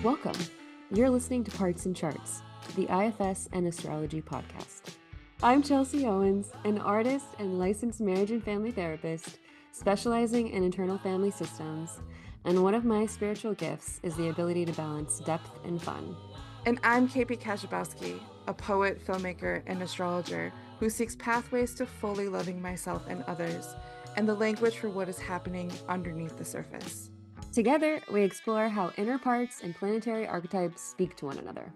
Welcome. You're listening to Parts and Charts, the IFS and Astrology podcast. I'm Chelsea Owens, an artist and licensed marriage and family therapist specializing in internal family systems, and one of my spiritual gifts is the ability to balance depth and fun. And I'm KP Kaszabowski, a poet, filmmaker, and astrologer who seeks pathways to fully loving myself and others, and the language for what is happening underneath the surface. Together, we explore how inner parts and planetary archetypes speak to one another.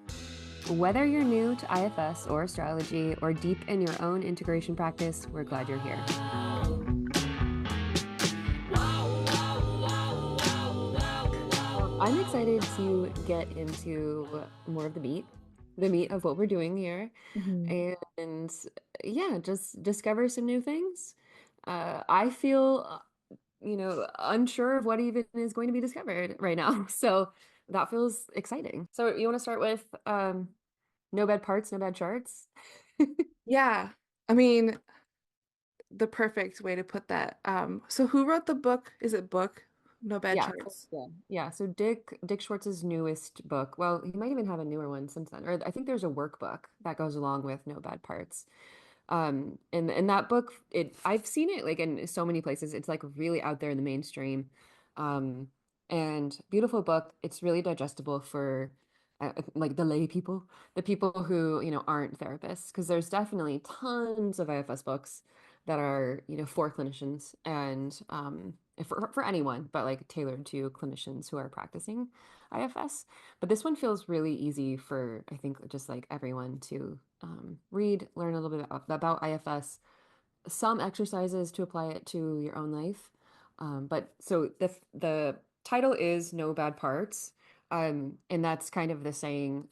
Whether you're new to IFS or astrology or deep in your own integration practice, we're glad you're here. I'm excited to get into more of the meat of what we're doing here, and yeah, just discover some new things. I feel unsure of what even is going to be discovered right now. So that feels exciting. So you want to start with no bad parts, no bad charts? Yeah, I mean, the perfect way to put that. So who wrote the book? Is it book? No Bad Yeah. Charts. Yeah. So Dick Schwartz's newest book, well, he might even have a newer one since then. Or I think there's a workbook that goes along with No Bad Parts. And that book, I've seen it like in so many places. It's like really out there in the mainstream. Um, and beautiful book. It's really digestible for like the lay people, the people who, aren't therapists, because there's definitely tons of IFS books that are, for clinicians and for anyone, but like tailored to clinicians who are practicing IFS. But this one feels really easy for, I think, just like everyone to read, learn a little bit about IFS, some exercises to apply it to your own life. But so the title is No Bad Parts. And that's kind of the saying,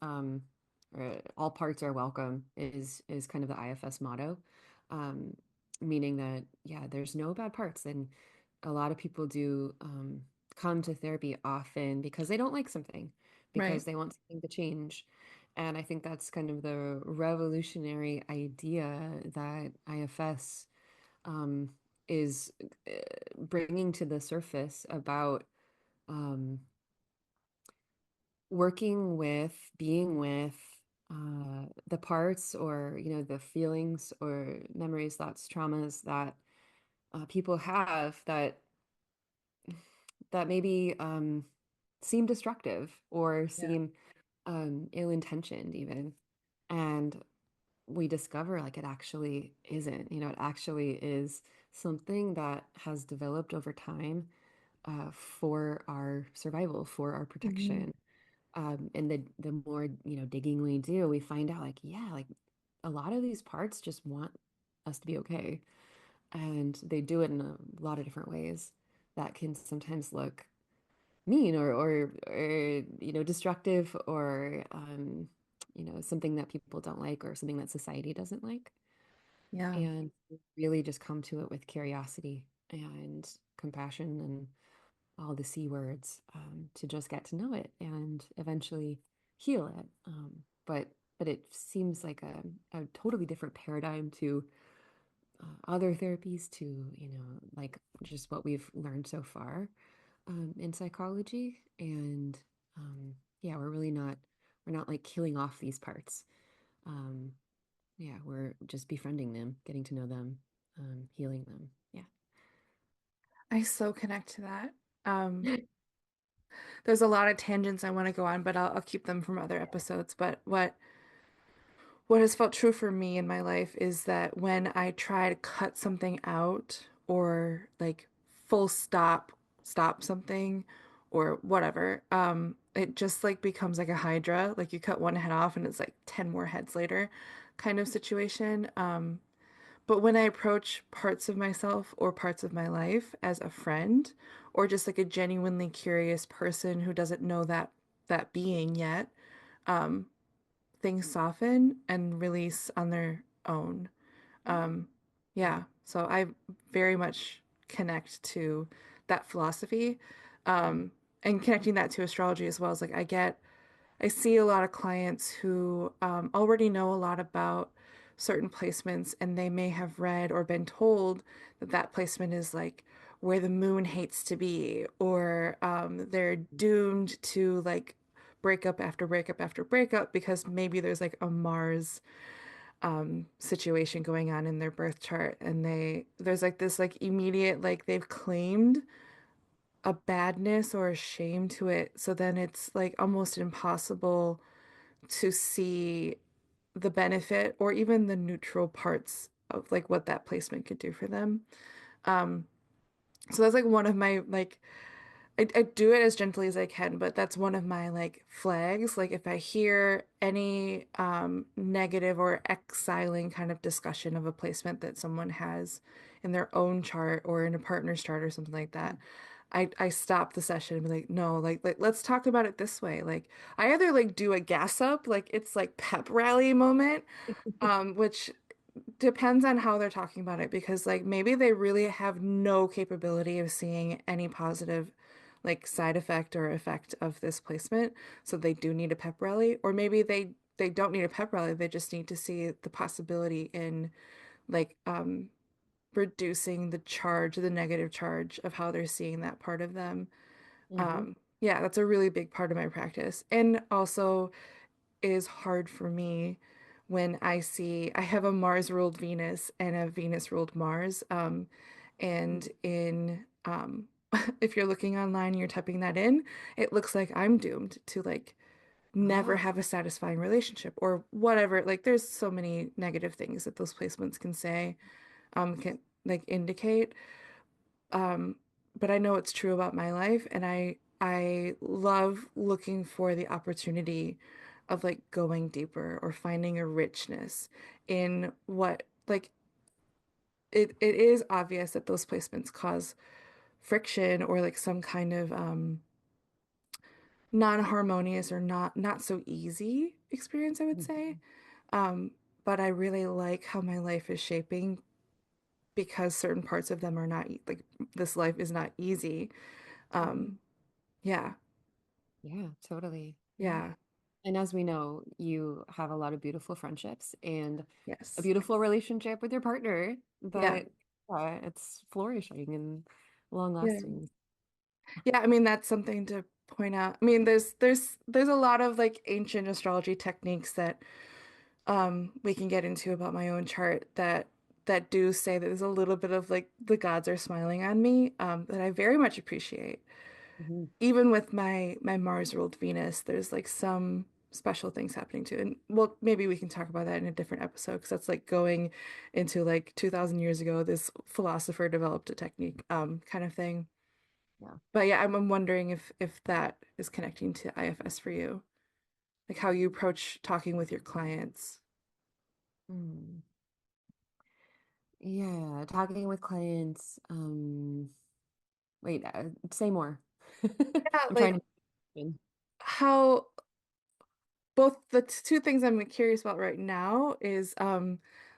all parts are welcome is kind of the IFS motto. Um, Meaning that, yeah, there's no bad parts. And a lot of people do come to therapy often because they don't like something, Right. because they want something to change. And I think that's kind of the revolutionary idea that IFS um, is bringing to the surface about um, working with, being with the parts, or, the feelings or memories, thoughts, traumas that people have that maybe seem destructive or Yeah. seem ill-intentioned even. And we discover like it actually isn't, it actually is something that has developed over time for our survival, for our Mhm. protection. And the more, digging we do, we find out like, yeah, like a lot of these parts just want us to be okay. And they do it in a lot of different ways that can sometimes look mean or destructive, or something that people don't like, or something that society doesn't like. Yeah. And really just come to it with curiosity and compassion and all the C words, to just get to know it and eventually heal it. But it seems like a totally different paradigm to other therapies, to like just what we've learned so far in psychology. And yeah, we're not like killing off these parts. Um, yeah, we're just befriending them, getting to know them, healing them. Yeah. I so connect to that. Um, there's a lot of tangents I want to go on, but I'll keep them from other episodes. But what has felt true for me in my life is that when I try to cut something out or like full stop something or whatever, it just like becomes like a hydra. Like you cut one head off and it's like 10 more heads later kind of situation. But when I approach parts of myself or parts of my life as a friend or just like a genuinely curious person who doesn't know that being yet, um, things soften and release on their own. Um, yeah, so I very much connect to that philosophy, and connecting that to astrology as well. Is like I see a lot of clients who already know a lot about certain placements, and they may have read or been told that that placement is like where the moon hates to be, or they're doomed to like breakup after breakup after breakup because maybe there's like a Mars situation going on in their birth chart, and there's like this like immediate like they've claimed a badness or a shame to it, so then it's like almost impossible to see the benefit or even the neutral parts of like what that placement could do for them. Um, so that's like one of my like I do it as gently as I can, but that's one of my like flags. Like if I hear any negative or exiling kind of discussion of a placement that someone has in their own chart or in a partner's chart or something like that, I stop the session and be like, no, like let's talk about it this way. Like I either like do a gas up, like it's like pep rally moment, which depends on how they're talking about it because like maybe they really have no capability of seeing any positive like side effect or effect of this placement, so they do need a pep rally, or maybe they don't need a pep rally, they just need to see the possibility in like reducing the charge, the negative charge of how they're seeing that part of them. Hmm. Yeah, that's a really big part of my practice. And also is hard for me when I have a Mars ruled Venus and a Venus ruled Mars. And in if you're looking online and you're typing that in, it looks like I'm doomed to like never Ah. have a satisfying relationship or whatever. Like there's so many negative things that those placements can say, can like indicate. Um, but I know it's true about my life, and I love looking for the opportunity of like going deeper or finding a richness in what like it is obvious that those placements cause friction or like some kind of non-harmonious or not so easy experience, I would say. Mhm. Um, but I really like how my life is shaping because certain parts of them are not like this life is not easy. Um, Mhm. yeah. Yeah, totally. Yeah. Yeah. And as we know, you have a lot of beautiful friendships and a Yes. beautiful relationship with your partner Yeah. that it's flourishing and long Yeah. lasting. Yeah. I mean, that's something to point out. I mean, there's a lot of like ancient astrology techniques that we can get into about my own chart that do say that there's a little bit of like the gods are smiling on me, that I very much appreciate. Mhm. Even with my Mars ruled Venus, there's like some special things happening too. And well, maybe we can talk about that in a different episode because that's like going into like 2000 years ago, this philosopher developed a technique, kind of thing. Yeah. But yeah, I'm wondering if that is connecting to IFS for you, like how you approach talking with your clients. Mm. Yeah, talking with clients. Wait, say more. Yeah, I'm like trying to. how both the two things I'm curious about right now is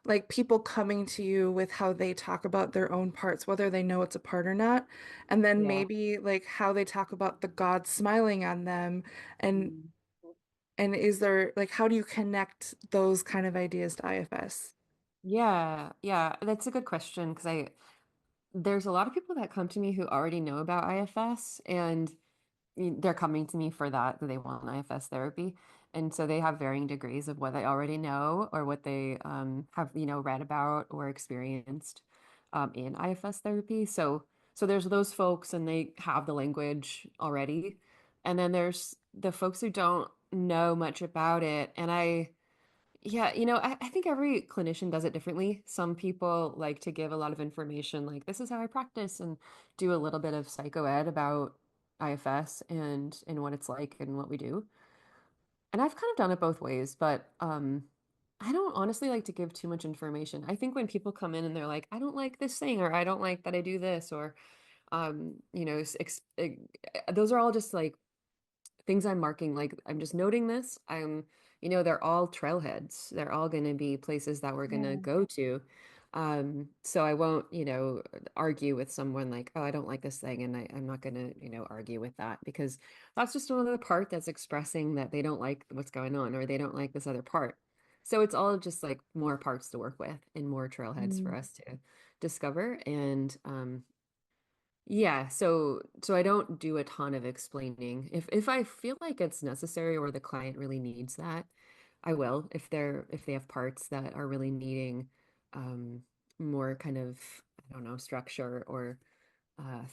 like people coming to you with how they talk about their own parts, whether they know it's a part or not, and then Yeah. maybe like how they talk about the God smiling on them, and Mm. and is there like how do you connect those kind of ideas to IFS? Yeah, yeah, that's a good question because there's a lot of people that come to me who already know about IFS and they're coming to me for that they want IFS therapy. And so they have varying degrees of what they already know or what they have, read about or experienced in IFS therapy. So there's those folks and they have the language already. And then there's the folks who don't know much about it. And yeah, I think every clinician does it differently. Some people like to give a lot of information, like this is how I practice, and do a little bit of psycho ed about IFS and what it's like and what we do. And I've kind of done it both ways, but I don't honestly like to give too much information. I think when people come in and they're like, I don't like this thing, or I don't like that I do this, or those are all just like things I'm marking, like I'm just noting this. They're all trailheads. They're all going to be places that we're going to Yeah. go to. So I won't, argue with someone like, oh, I don't like this thing. And I'm not going to, argue with that because that's just another part that's expressing that they don't like what's going on or they don't like this other part. So it's all just like more parts to work with and more trailheads for Mm. us to discover. And Yeah, so I don't do a ton of explaining. If I feel like it's necessary or the client really needs that, I will. If they have parts that are really needing more kind of, I don't know, structure or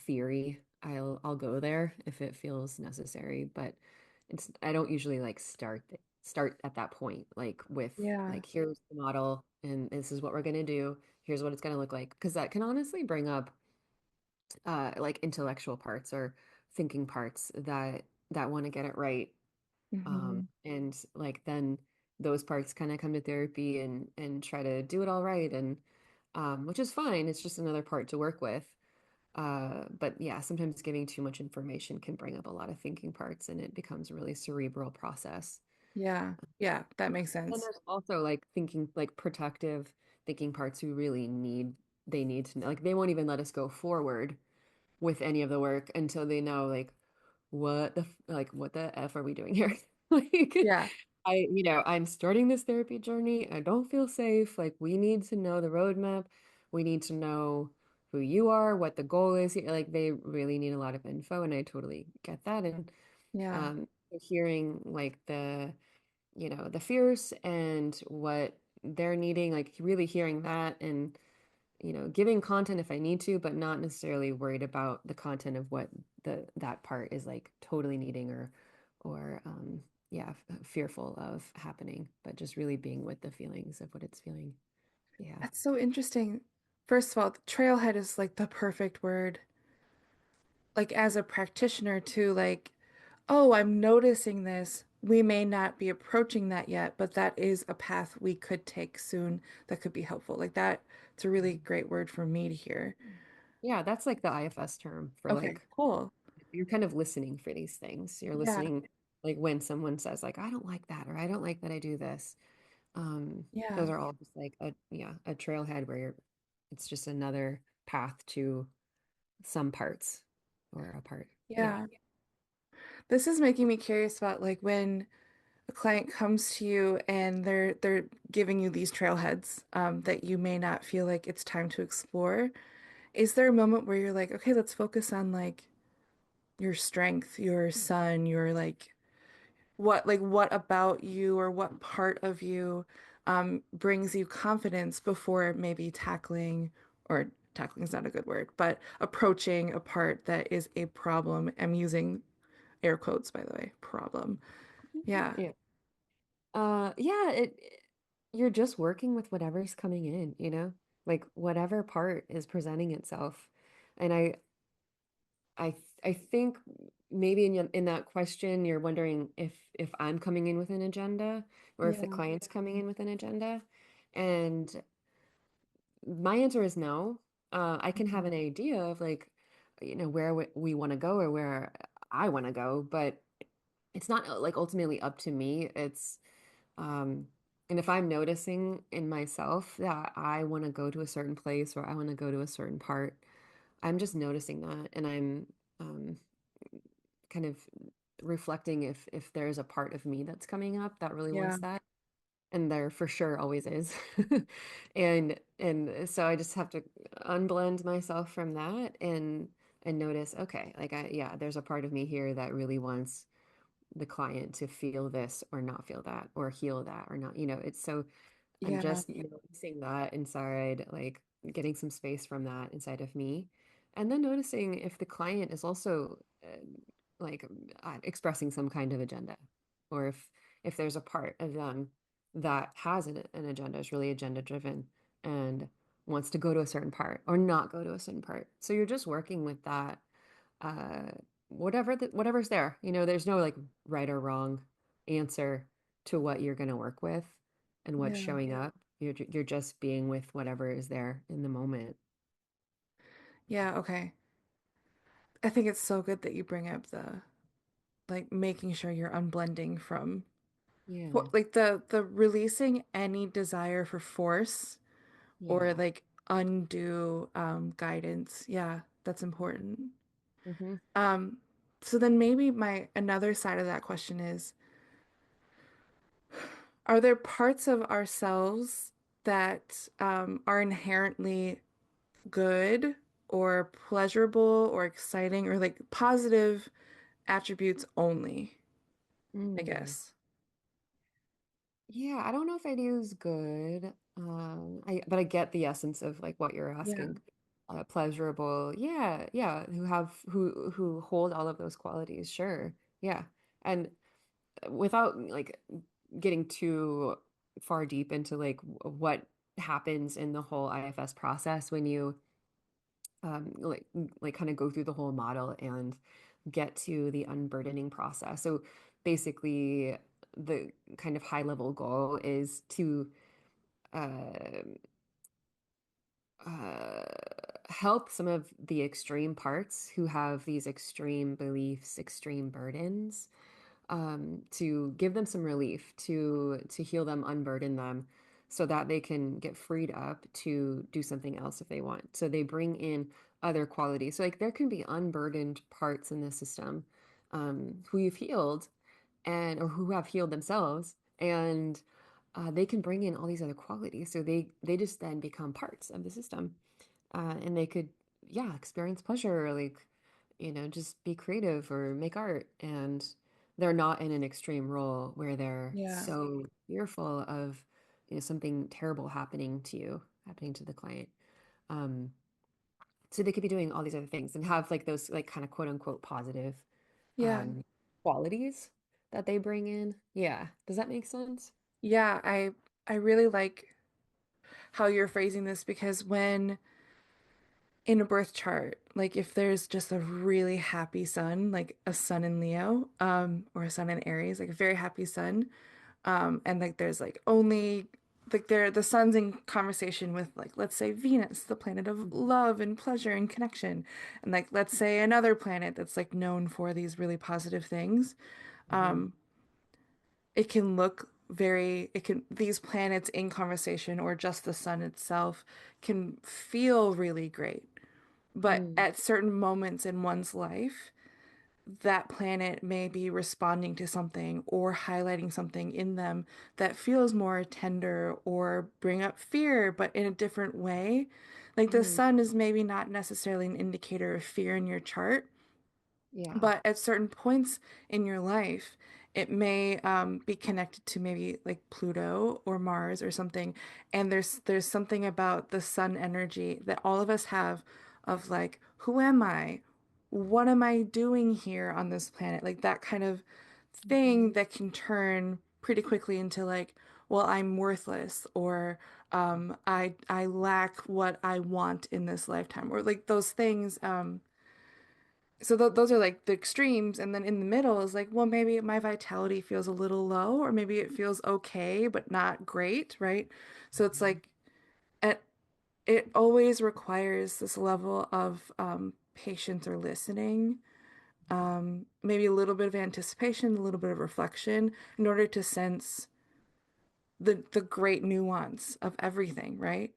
theory, I'll go there if it feels necessary. But I don't usually like start at that point, like with Yeah. like here's the model and this is what we're gonna do. Here's what it's gonna look like. Because that can honestly bring up like intellectual parts or thinking parts that want to get it right. Hmm. And like then those parts kind of come to therapy and try to do it all right and which is fine. It's just another part to work with. But yeah, sometimes giving too much information can bring up a lot of thinking parts and it becomes a really cerebral process. Yeah. Yeah, that makes And sense. there's also like thinking like protective thinking parts who really they need to know like they won't even let us go forward with any of the work until they know like what the F are we doing here? Like Yeah. I'm starting this therapy journey. I don't feel safe. Like we need to know the roadmap. We need to know who you are, what the goal is here. Like they really need a lot of info and I totally get that. And Yeah. hearing like the fears and what they're needing, like really hearing that and giving content if I need to, but not necessarily worried about the content of what that part is like totally needing or yeah, fearful of happening, but just really being with the feelings of what it's feeling. Yeah. That's so interesting. First of all, trailhead is like the perfect word. Like as a practitioner too, like, oh, I'm noticing this. We may not be approaching that yet, but that is a path we could take soon that could be helpful. Like that, it's a really great word for me to hear. Yeah, that's like the IFS term for Okay, like cool. you're kind of listening for these things. You're Yeah, listening like when someone says like I don't like that or I don't like that I do this. Those yeah, are all just like a trailhead where it's just another path to some parts or a part. Yeah. yeah. This is making me curious about like when a client comes to you and they're giving you these trailheads that you may not feel like it's time to explore. Is there a moment where you're like, okay, let's focus on like your strength, your sun, your like what about you or what part of you brings you confidence before maybe tackling is not a good word, but approaching a part that is a problem. I'm using air quotes, by the way, problem. Yeah. Yeah. Yeah, you're just working with whatever's coming in, like whatever part is presenting itself. And I think maybe in that question you're wondering if I'm coming in with an agenda or if the Yeah. client's coming in with an agenda. And my answer is no. I can have an idea of like, where we want to go or where I want to go, but it's not like ultimately up to me. Um, and if I'm noticing in myself that I want to go to a certain place or I want to go to a certain part, I'm just noticing that and I'm kind of reflecting if there's a part of me that's coming up that really Yeah. wants that. And there for sure always is. And so I just have to unblend myself from that and notice, okay, like yeah, there's a part of me here that really wants the client to feel this or not feel that or heal that or not. It's so I'm Yeah. just noticing that inside, like getting some space from that inside of me. And then noticing if the client is also like expressing some kind of agenda or if there's a part of them that has an agenda, is really agenda driven and wants to go to a certain part or not go to a certain part. So you're just working with that uh whatever's there. There's no like right or wrong answer to what you're going to work with and what's Yeah. showing up. You're just being with whatever is there in the moment. Yeah. Okay. I think it's so good that you bring up the like making sure you're unblending from Yeah. like the releasing any desire for force or Yeah. like undue guidance. Yeah, that's important. Hmm. Um, so then maybe my another side of that question is, are there parts of ourselves that are inherently good or pleasurable or exciting or like positive attributes only, I Mm. guess. Yeah, I don't know if I'd use good. But I get the essence of like what you're Yeah. asking. Pleasurable. Yeah, yeah, who hold all of those qualities. Sure. Yeah. And without like getting too far deep into like what happens in the whole IFS process when you like kind of go through the whole model and get to the unburdening process. So basically, the kind of high level goal is to uh, uh, help some of the extreme parts who have these extreme beliefs, extreme burdens, to give them some relief, to heal them, unburden them, so that they can get freed up to do something else if they want. So they bring in other qualities. So like there can be unburdened parts in the system, who you've healed and or who have healed themselves, and they can bring in all these other qualities. So they just then become parts of the system, and they could, yeah, experience pleasure, or like, just be creative or make art, and they're not in an extreme role where they're Yeah. so fearful of, something terrible happening to you, happening to the client. Um, so they could be doing all these other things and have like those like kind of quote unquote positive Yeah. um, qualities that they bring in. Yeah. Does that make sense? Yeah, I really like how you're phrasing this because when in a birth chart, like if there's just a really happy sun, like a sun in Leo, or a sun in Aries, like a very happy sun, and like there's like only like the sun's in conversation with like let's say Venus, the planet of Mhm. love and pleasure and connection, and like let's say another planet that's like known for these really positive things. Mhm. It can look very, it can, these planets in conversation or just the sun itself can feel really great. But Mm. at certain moments in one's life, that planet may be responding to something or highlighting something in them that feels more tender or bring up fear, but in a different way. Like the Mm. sun is maybe not necessarily an indicator of fear in your chart, Yeah. but at certain points in your life, it may be connected to maybe like Pluto or Mars or something. And there's something about the sun energy that all of us have of like, who am I? What am I doing here on this planet? Like that kind of thing Mhm. that can turn pretty quickly into like, well, I'm worthless or I lack what I want in this lifetime or like those things. So those are like the extremes, and then in the middle is like, well, maybe my vitality feels a little low, or maybe it feels okay, but not great, right? So it's Mhm. like it, it always requires this level of patience or listening, maybe a little bit of anticipation, a little bit of reflection, in order to sense the great nuance of everything, right?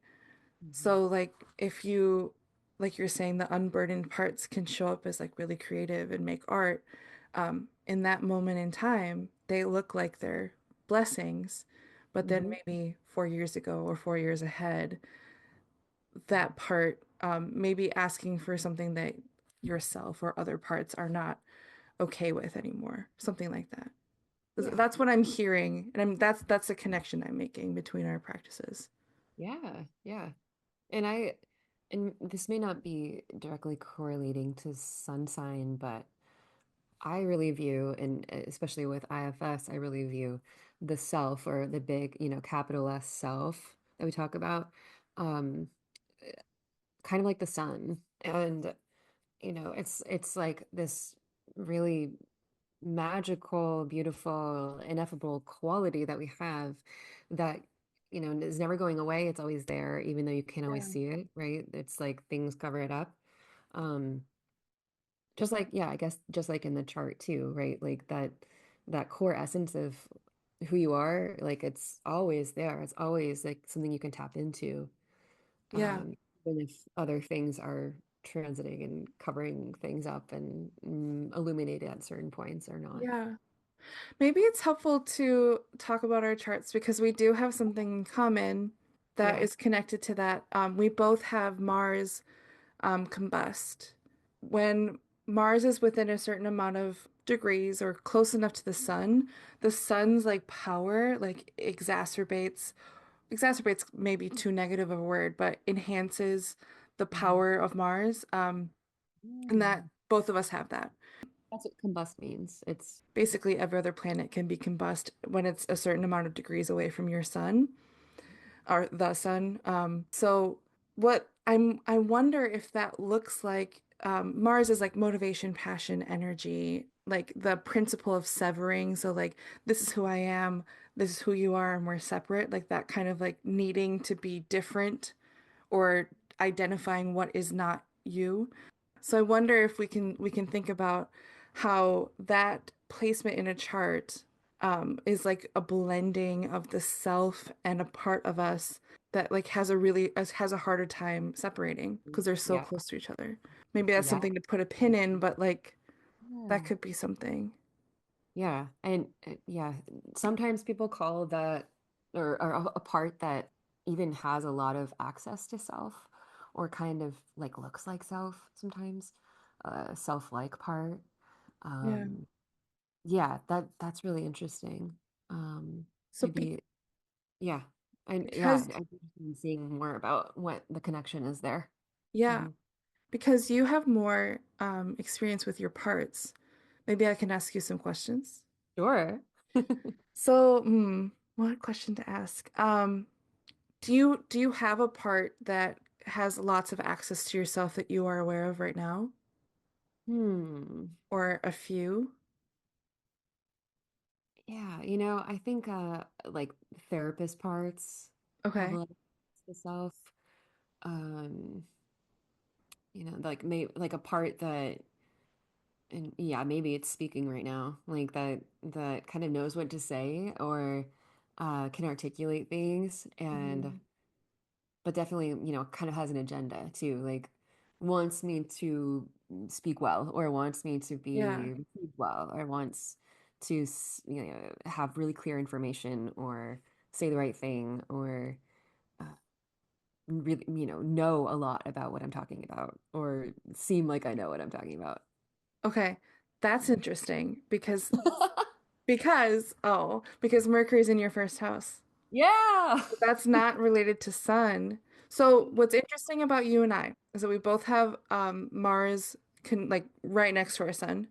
Mhm. So like if you like you're saying the unburdened parts can show up as like really creative and make art. In that moment in time, they look like they're blessings, but then Mhm. maybe 4 years ago or 4 years ahead, that part maybe asking for something that yourself or other parts are not okay with anymore, something like that. Yeah. That's what I'm hearing, and that's a connection I'm making between our practices. Yeah. Yeah. And and this may not be directly correlating to sun sign, but I really view, and especially with IFS, I really view the self, or the big, capital S self that we talk about, um, kind of like the sun. And, it's like this really magical, beautiful, ineffable quality that we have that, is never going away. It's always there, even though you can't always Yeah. see it, right? It's like things cover it up. Um, just like, yeah, I guess just like in the chart too, right? Like that core essence of who you are, like it's always there. It's always like something you can tap into. Yeah. Even if other things are transiting and covering things up and illuminated at certain points or not. Yeah. Maybe it's helpful to talk about our charts because we do have something in common that Yeah. is connected to that. We both have Mars combust. When Mars is within a certain amount of degrees or close enough to the sun's like power like exacerbates maybe too negative of a word, but enhances the Mhm. power of Mars. And that Mm. both of us have that. That's what combust means. It's Basically, every other planet can be combust when it's a certain amount of degrees away from your sun or the sun. So I wonder if that looks like Mars is like motivation, passion, energy, like the principle of severing. So like this is who I am, this is who you are, and we're separate. Like that kind of like needing to be different or identifying what is not you. So I wonder if we can think about how that placement in a chart is like a blending of the self and a part of us that like has a harder time separating because they're so yeah, close to each other. Maybe that's yeah, something to put a pin in, but like that yeah, could be something. yeah. And yeah, sometimes people call that or a part that even has a lot of access to self or kind of like looks like self sometimes, self-like part. Yeah. Um, yeah, that's really interesting. So Maybe, yeah. And yeah, because I'm interested in seeing more about what the connection is there. yeah, Mhm. because you have more experience with your parts, maybe I can ask you some questions. Sure. So, what question to ask? Do you have a part that has lots of access to yourself that you are aware of right now, Hmm. or a few? Yeah, I think like therapist parts have a Okay. lot of the self. Um, like maybe like a part that and yeah, maybe it's speaking right now, like that kind of knows what to say or can articulate things and Mhm. but definitely, kind of has an agenda too, like wants me to speak well or wants me to Yeah. be received well or wants to, have really clear information or say the right thing or really, know a lot about what I'm talking about or seem like I know what I'm talking about. Okay. That's interesting because Mercury's in your first house. Yeah. That's not related to Sun. So what's interesting about you and I is that we both have Mars like right next to our sun.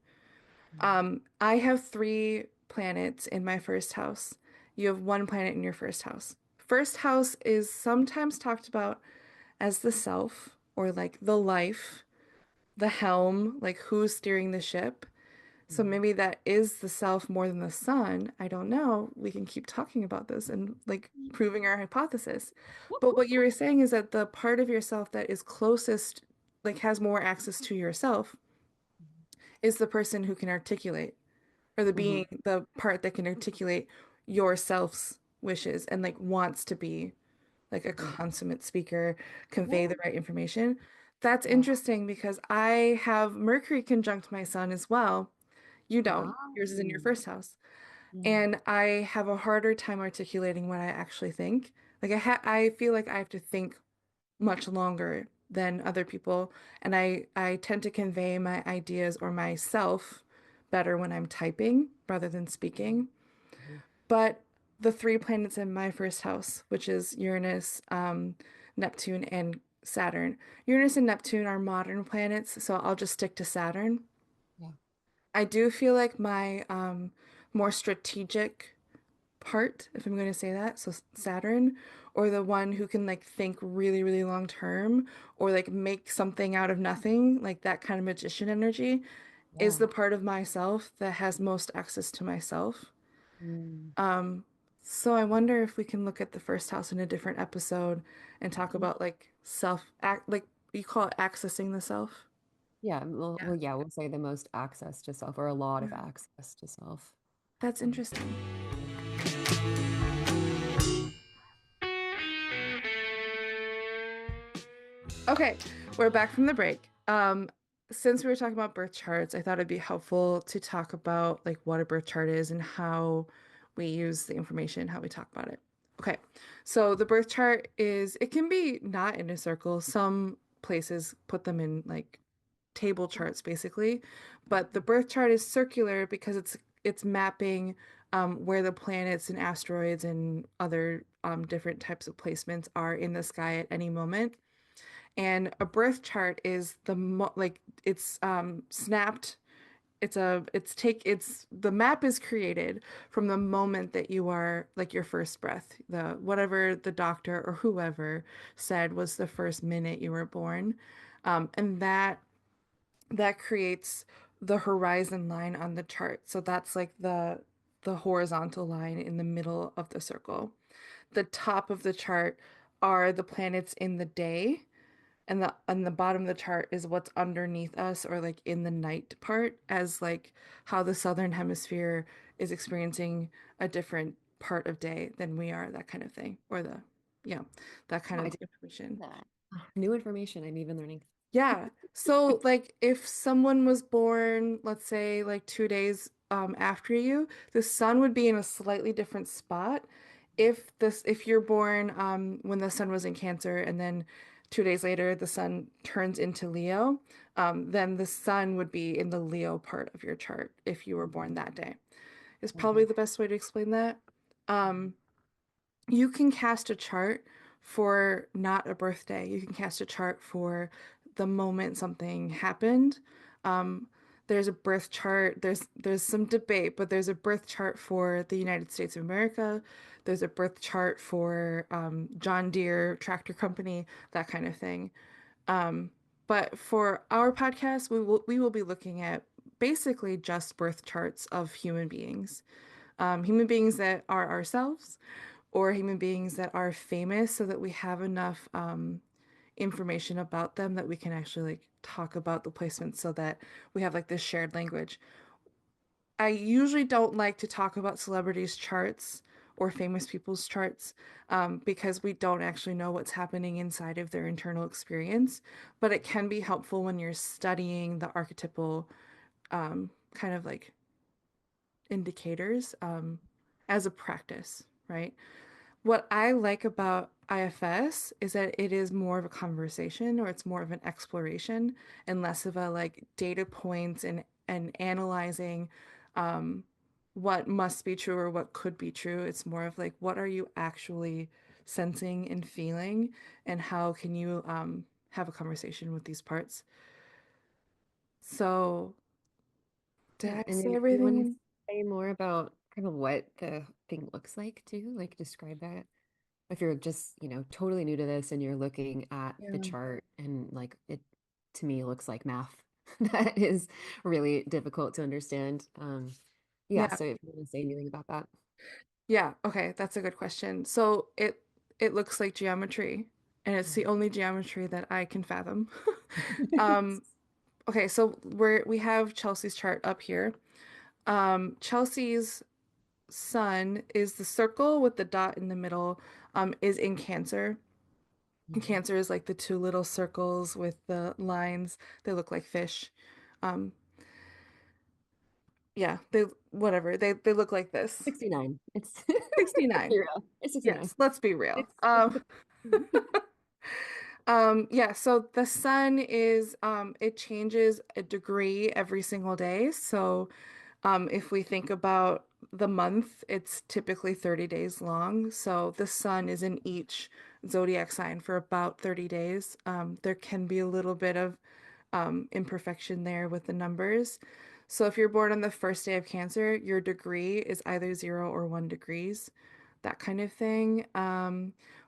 I have three planets in my first house. You have one planet in your first house. First house is sometimes talked about as the self or like the life, the helm, like who's steering the ship. So Mhm. maybe that is the self more than the sun. I don't know. We can keep talking about this and like proving our hypothesis. But what you were saying is that the part of yourself that is closest, like has more access to yourself, is the person who can articulate, or Mhm. the part that can articulate yourself's wishes and like wants to be like a Mhm. consummate speaker, convey Yeah. the right information. That's Yeah. interesting because I have Mercury conjunct my sun as well. You don't. Yours is in your Um, first house. yeah. And I have a harder time articulating what I actually think. Like I feel like I have to think much longer than other people, and I tend to convey my ideas or myself better when I'm typing rather than speaking. Mhm. But the three planets in my first house, which is Uranus, Neptune, and Saturn. Uranus and Neptune are modern planets, so I'll just stick to Saturn. Yeah. I do feel like my more strategic part, if I'm going to say that, so Saturn, or the one who can like think really, really long term, or like make something out of nothing, like that kind of magician energy, is Yeah. the part of myself that has most access to myself. Mm. Um, so I wonder if we can look at the first house in a different episode and talk Mhm. about like like you call it accessing the self. Yeah. Well, Yeah. well, yeah, we'll say the most access to self or a lot of Yeah. access to self. That's Um, interesting. Okay, we're back from the break. Since we were talking about birth charts, I thought it'd be helpful to talk about like what a birth chart is and how we use the information, how we talk about it. Okay, so the birth chart it can be not in a circle. Some places put them in like table charts basically, but the birth chart is circular because it's mapping where the planets and asteroids and other different types of placements are in the sky at any moment. And a birth chart is like it's snapped. It's the map is created from the moment that you are like your first breath, the whatever the doctor or whoever said was the first minute you were born, and that creates the horizon line on the chart. So that's like the horizontal line in the middle of the circle. The top of the chart are the planets in the day, and the bottom of the chart is what's underneath us or like in the night part, as like how the southern hemisphere is experiencing a different part of day than we are, that kind of thing. Or the yeah, that kind Oh, I of didn't information. know that. New information I'm even learning. Yeah. So like if someone was born, let's say like 2 days after you, the sun would be in a slightly different spot. If you're born when the sun was in Cancer and then 2 days later the sun turns into Leo, then the sun would be in the Leo part of your chart if you were born that day. Is probably Okay. the best way to explain that. You can cast a chart for not a birthday. You can cast a chart for the moment something happened. Um, there's a birth chart. There's some debate, but there's a birth chart for the United States of America. There's a birth chart for John Deere Tractor Company, that kind of thing. But for our podcast, we will be looking at basically just birth charts of human beings that are ourselves or human beings that are famous so that we have enough information about them that we can actually like talk about the placements so that we have like this shared language. I usually don't like to talk about celebrities' charts or famous people's charts because we don't actually know what's happening inside of their internal experience, but it can be helpful when you're studying the archetypal kind of like indicators as a practice, right? What I like about IFS is that it is more of a conversation or it's more of an exploration and less of a like data points and analyzing what must be true or what could be true. It's more of like what are you actually sensing and feeling and how can you have a conversation with these parts. So, did Yeah, I and say maybe you want to everything? say more about kind of what the thing looks like too, like describe that. If you're just, totally new to this and you're looking at the Yeah. chart and like it to me looks like math that is really difficult to understand. Yeah, Yeah. so if you want to say anything about that. Yeah, okay, that's a good question. So it looks like geometry, and it's the only geometry that I can fathom. Um, okay, so we have Chelsea's chart up here. Chelsea's sun is the circle with the dot in the middle, is in Cancer. And Mhm. Cancer is like the two little circles with the lines. They look like fish. Um, yeah, they whatever. They look like this. 69. It's 69. Kira. It's 69. Yes, let's be real. It's the Yeah, so the sun is it changes a degree every single day. So if we think about the month, it's typically 30 days long. So the sun is in each zodiac sign for about 30 days. There can be a little bit of imperfection there with the numbers. So if you're born on the first day of Cancer, your degree is either 0 or 1 degrees, that kind of thing.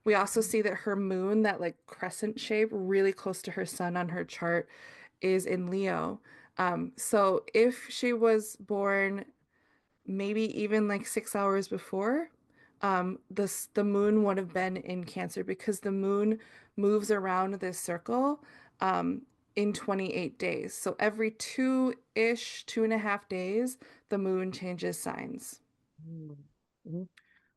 We also see that her moon, that like crescent shape, really close to her sun on her chart, is in Leo. So if she was born maybe even like 6 hours before, the moon would have been in Cancer because the moon moves around this circle in 28 days. So every two-ish, 2.5 days, the moon changes signs. Mhm.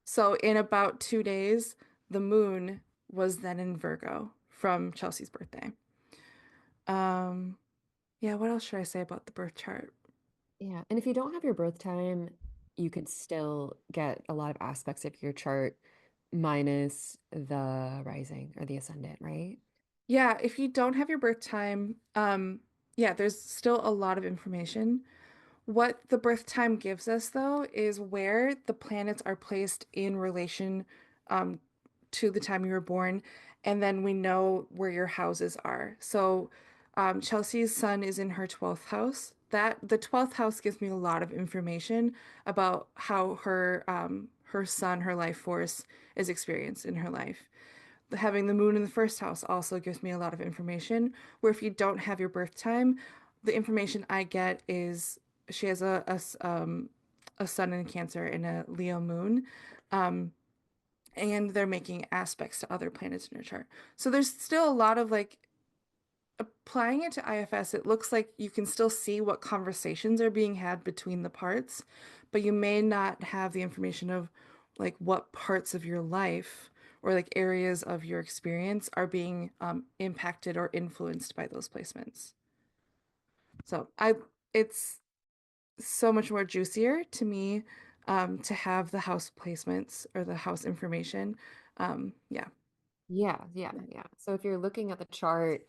So in about 2 days, the moon was then in Virgo from Chelsea's birthday. Um, yeah, what else should I say about the birth chart? Yeah, and if you don't have your birth time, you could still get a lot of aspects of your chart minus the rising or the ascendant, right? Yeah, if you don't have your birth time, yeah, there's still a lot of information. What the birth time gives us, though, is where the planets are placed in relation um, to the time you were born, and then we know where your houses are. So, Chelsea's sun is in her 12th house. That the 12th house gives me a lot of information about how her sun, her life force, is experienced in her life. Having the moon in the first house also gives me a lot of information. Where if you don't have your birth time, the information I get is she has a sun in Cancer and a Leo moon, um, and they're making aspects to other planets in your chart. So there's still a lot of like applying it to IFS. It looks like you can still see what conversations are being had between the parts, but you may not have the information of like what parts of your life or like areas of your experience are being impacted or influenced by those placements. So it's so much more juicier to me to have the house placements or the house information. Yeah. Yeah, yeah, yeah. So if you're looking at the chart,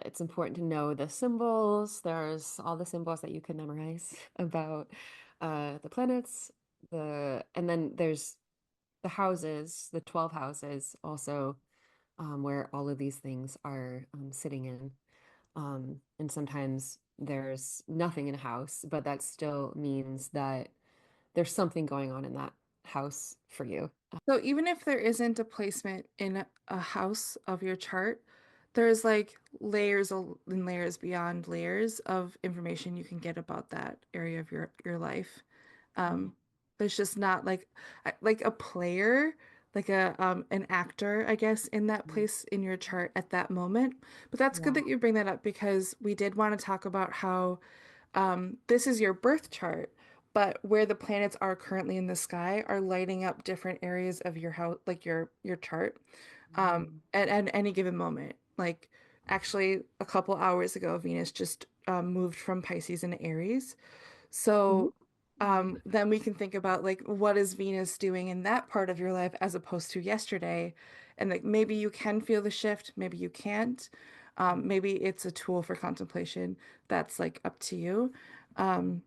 it's important to know the symbols. There's all the symbols that you can memorize about the planets, and then there's the houses, the 12 houses also, where all of these things are sitting in. And sometimes there's nothing in a house, but that still means that there's something going on in that house for you. So even if there isn't a placement in a house of your chart, there's like and layers beyond layers of information you can get about that area of your life. Mhm. Um, there's just not like a player, like a an actor, I guess, in that place in your chart at that moment. But that's good Yeah. that you bring that up because we did want to talk about how this is your birth chart, but where the planets are currently in the sky are lighting up different areas of your house, like your chart, Mhm. at any given moment. Like actually, a couple hours ago, Venus just moved from Pisces into Aries. Mhm. So then we can think about like what is Venus doing in that part of your life as opposed to yesterday, and like maybe you can feel the shift, maybe you can't. Maybe it's a tool for contemplation. That's like up to you. Um,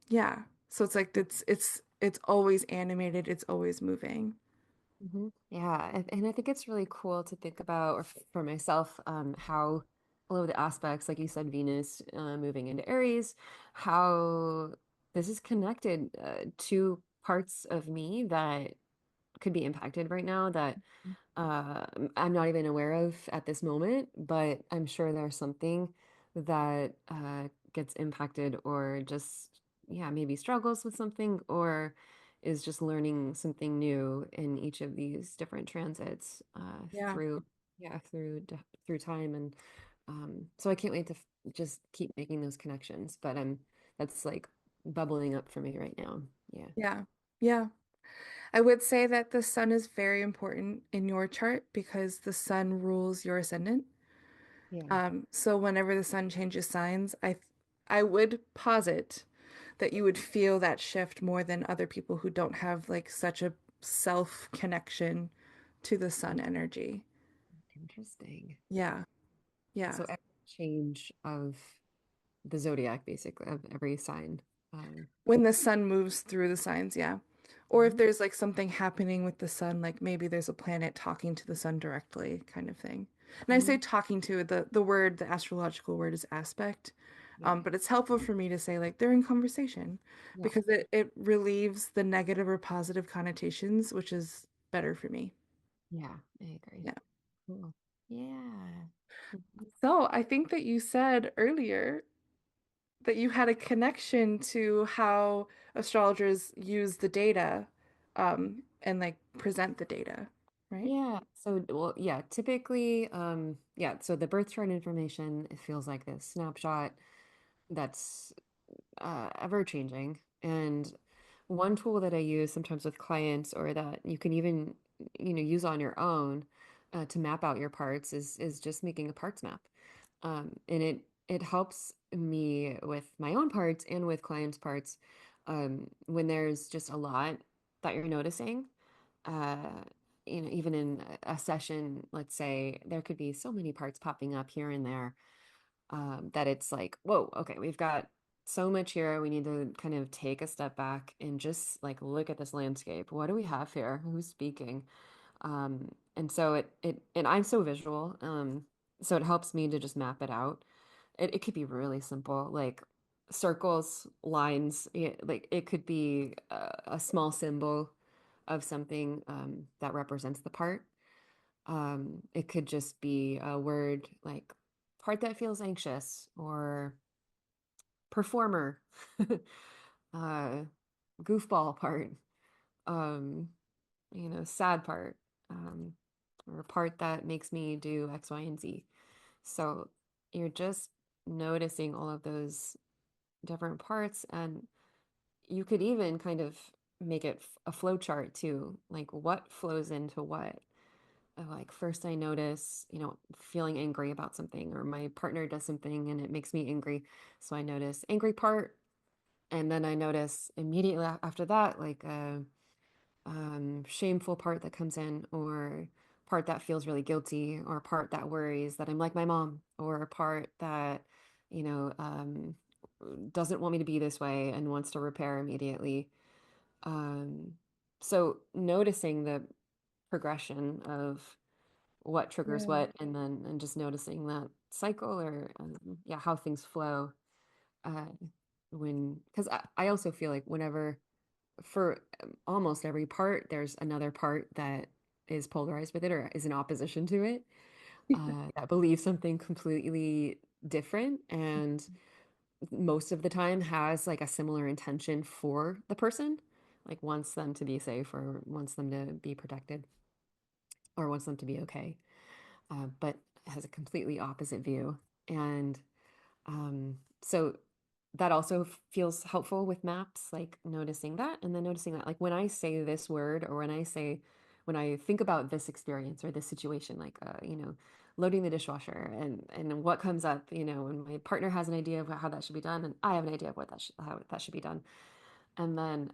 yeah. So it's like it's always animated, it's always moving. Yeah, and I think it's really cool to think about, or for myself, how all of the aspects, like you said, Venus moving into Aries, how this is connected to parts of me that could be impacted right now that I'm not even aware of at this moment, but I'm sure there's something that gets impacted or just, yeah, maybe struggles with something or is just learning something new in each of these different transits Yeah. yeah, through time. And so I can't wait to just keep making those connections. But that's like bubbling up for me right now. Yeah. Yeah. Yeah. I would say that the sun is very important in your chart because the sun rules your ascendant. Yeah. So whenever the sun changes signs, I would posit that you would feel that shift more than other people who don't have like such a self connection to the sun energy. Interesting. Yeah. Yeah. So every change of the zodiac, basically, of every sign. Um, When the sun moves through the signs, yeah. Or if mhm, there's like something happening with the sun, like maybe there's a planet talking to the sun directly, kind of thing. And I say mhm, talking to the word, the astrological word is aspect. yeah, But it's helpful for me to say like they're in conversation yeah, because it relieves the negative or positive connotations, which is better for me. yeah, I agree. Yeah. Cool. Yeah. Mhm. So I think that you said earlier that you had a connection to how astrologers use the data and like present the data, right? Yeah. So, well, yeah, typically, yeah, so the birth chart information, it feels like this snapshot that's ever changing. And one tool that I use sometimes with clients or that you can even, use on your own to map out your parts is just making a parts map. And it helps me with my own parts and with clients' parts when there's just a lot that you're noticing. Uh, even in a session, let's say, there could be so many parts popping up here and there, that it's like, whoa, okay, we've got so much here. We need to kind of take a step back and just like look at this landscape. What do we have here? Who's speaking? And so and I'm so visual, so it helps me to just map it out. It could be really simple, like circles, lines, like it could be a small symbol of something that represents the part. It could just be a word like part that feels anxious or performer, uh, goofball part, um, sad part, um, or a part that makes me do X, Y, and Z. So you're just noticing all of those different parts, and you could even kind of make it a flow chart too, like what flows into what. Like first I notice, feeling angry about something, or my partner does something and it makes me angry. So I notice angry part, and then I notice immediately after that, like a shameful part that comes in, or part that feels really guilty, or a part that worries that I'm like my mom, or a part that, you know, um, doesn't want me to be this way and wants to repair immediately. Um, so noticing the progression of what triggers Yeah. what, and just noticing that cycle, or yeah, how things flow. Uh, because I also feel like whenever for almost every part, there's another part that is polarized with it or is in opposition to it, that believes something completely different, and most of the time has like a similar intention for the person, like wants them to be safe or wants them to be protected or wants them to be okay, but has a completely opposite view. And so that also feels helpful with maps, like noticing that and then noticing that, like when I say this word, or when I think about this experience or this situation, like, loading the dishwasher, and what comes up, and my partner has an idea of how that should be done, and I have an idea of how that should be done. And then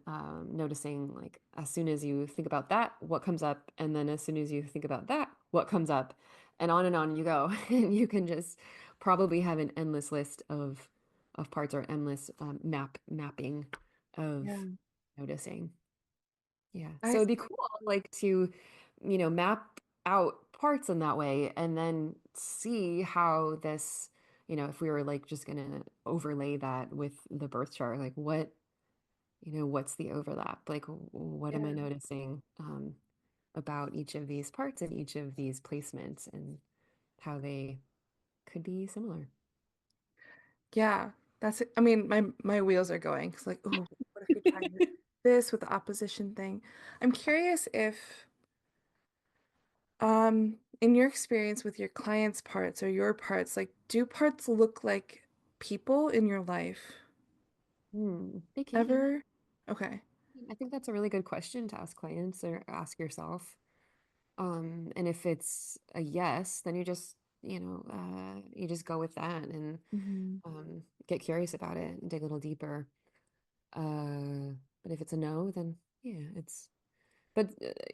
noticing, like, as soon as you think about that, what comes up, and then as soon as you think about that, what comes up, and on you go. And you can just probably have an endless list of parts, or endless mapping of Yeah. noticing. Yeah. I So it'd be cool, like to, map out parts in that way, and then see how this, if we were like just gonna overlay that with the birth chart, like what's the overlap? Like, what am I yeah. noticing about each of these parts and each of these placements, and how they could be similar? Yeah. That's it. I mean, my wheels are going. It's like, oh, what if we tried this with the opposition thing? I'm curious if in your experience with your clients' parts or your parts, like do parts look like people in your life They can. ever? Okay. I think that's a really good question to ask clients or ask yourself. And if it's a yes, then you just go with that, and Hmm. get curious about it and dig a little deeper. Uh, but if it's a no, then yeah, but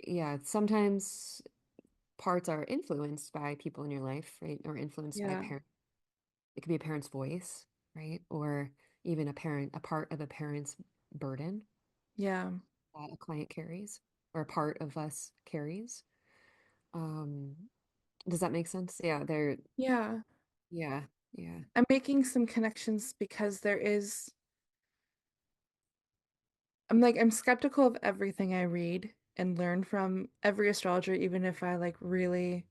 yeah, sometimes parts are influenced by people in your life, right? Or influenced by a Yeah. parent. It could be a parent's voice, right? Or even a part of a parent's burden Yeah. that a client carries, or a part of us carries. Um, does that make sense? Yeah, Yeah. yeah, yeah. I'm making some connections because I'm skeptical of everything I read and learn from every astrologer, even if I like really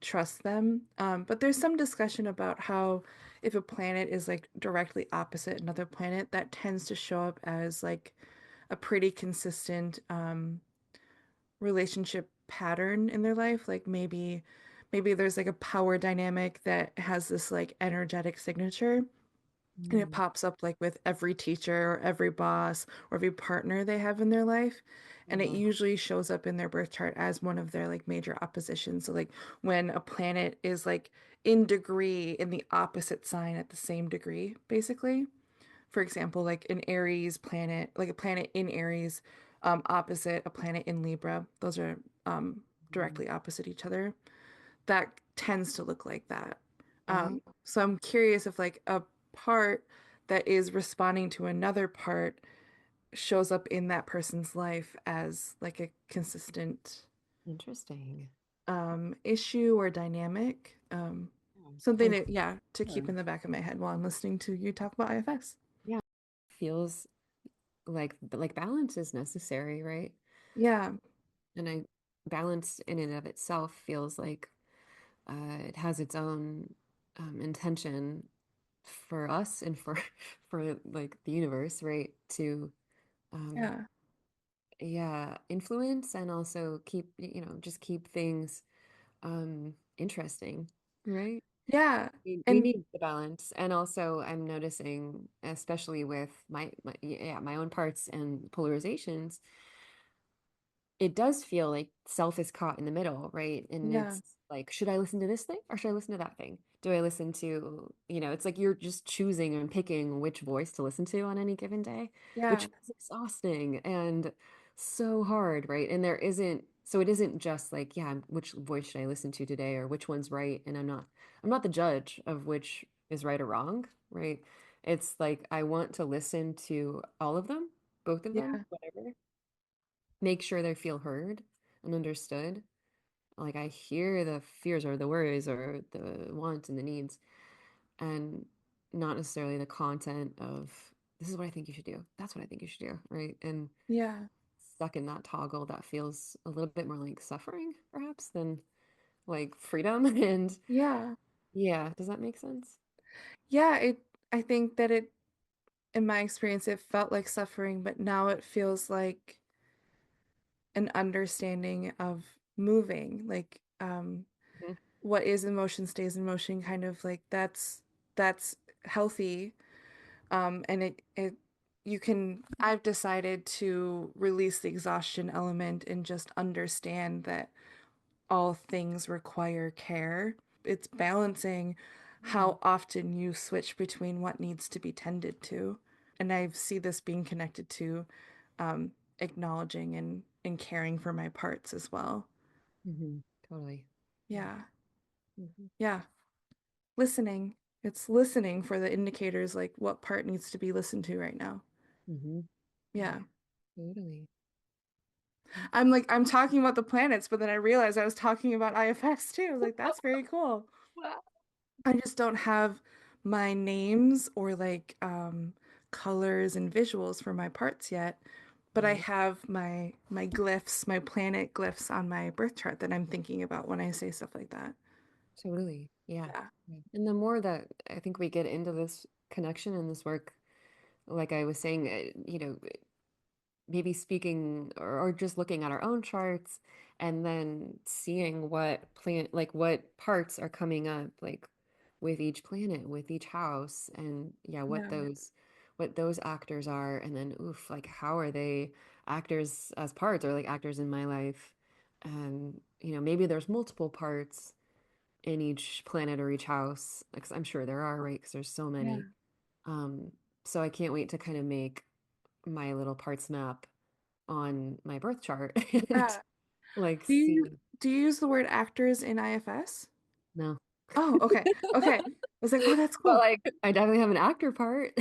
trust them. But there's some discussion about how if a planet is like directly opposite another planet, that tends to show up as like a pretty consistent relationship pattern in their life. Like maybe there's like a power dynamic that has this like energetic signature. And it Mm, pops up like with every teacher or every boss or every partner they have in their life. And it uh-huh. usually shows up in their birth chart as one of their like major oppositions. So like when a planet is like in degree in the opposite sign at the same degree, basically. For example, like an Aries planet, like a planet in Aries, opposite a planet in Libra. Those are directly opposite each other, that tends to look like that. Oh, So I'm curious if like a part that is responding to another part shows up in that person's life as like a consistent interesting. issue or dynamic. Yeah. Something Kind to, yeah, to of, keep in the back of my head while I'm listening to you talk about IFS. yeah, feels like balance is necessary, right? Yeah, And I balance in and of itself feels like it has its own intention for us and for for like the universe, right? To um yeah, yeah, influence and also keep, just keep things interesting, right? yeah. We And need the balance. And also I'm noticing, especially with my own parts and polarizations, it does feel like self is caught in the middle, right? And yeah, it's like, should I listen to this thing or should I listen to that thing? Do I listen to, it's like you're just choosing and picking which voice to listen to on any given day, which yeah, is exhausting and so hard, right? And so it isn't just like, yeah, which voice should I listen to today or which one's right? And I'm not the judge of which is right or wrong, right? It's like I want to listen to all of them, both of them, yeah, whatever, make sure they feel heard and understood. Like I hear the fears or the worries or the wants and the needs, and not necessarily the content of this is what I think you should do. That's what I think you should do, right? And yeah, stuck in that toggle that feels a little bit more like suffering, perhaps, than like freedom. And yeah, yeah, does that make sense? yeah. I think that in my experience, it felt like suffering, but now it feels like an understanding of moving. Like, Mhm. what is in motion stays in motion, kind of like that's healthy. And it you can I've decided to release the exhaustion element and just understand that all things require care. It's balancing Yeah. how often you switch between what needs to be tended to. And I see this being connected to acknowledging and caring for my parts as well. Totally. Yeah. Yeah. Hmm. Yeah. Listening. It's listening for the indicators like what part needs to be listened to right now. Hmm. Yeah, Yeah. totally. I'm talking about the planets, but then I realized I was talking about IFS too. I was like, that's very cool. I just don't have my names or like colors and visuals for my parts yet, but I Right. have my glyphs, my planet glyphs on my birth chart that I'm thinking about when I say stuff like that. Totally. Yeah. Yeah. Yeah. And the more that I think we get into this connection and this work, like I was saying, maybe speaking or just looking at our own charts and then seeing what parts are coming up, like with each planet, with each house, and yeah, Yeah. what those actors are, and then oof, like how are they actors as parts or like actors in my life? And maybe there's multiple parts in each planet or each house, because I'm sure there are, right? Because there's so Yeah. many. Um, so I can't wait to kind of make my little parts map on my birth chart and Yeah. like Do you see. do you use the word actors in IFS? No. Oh, okay. Okay. I was like, oh, that's But cool. like I definitely have an actor part.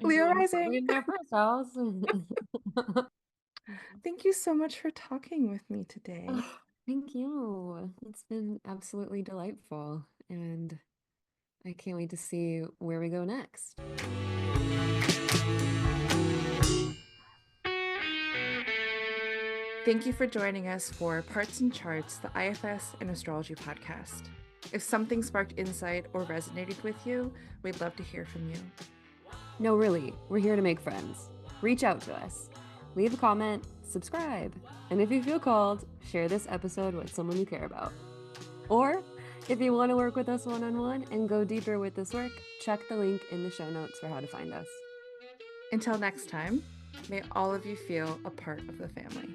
Leo Probably Rising. in my first house. Thank you so much for talking with me today. Oh, thank you. It's been absolutely delightful, and I can't wait to see where we go next. Thank you for joining us for Parts and Charts, the IFS and Astrology podcast. If something sparked insight or resonated with you, we'd love to hear from you. No, really, we're here to make friends. Reach out to us. Leave a comment, subscribe, and if you feel called, share this episode with someone you care about. Or if you want to work with us one-on-one and go deeper with this work, check the link in the show notes for how to find us. Until next time, may all of you feel a part of the family.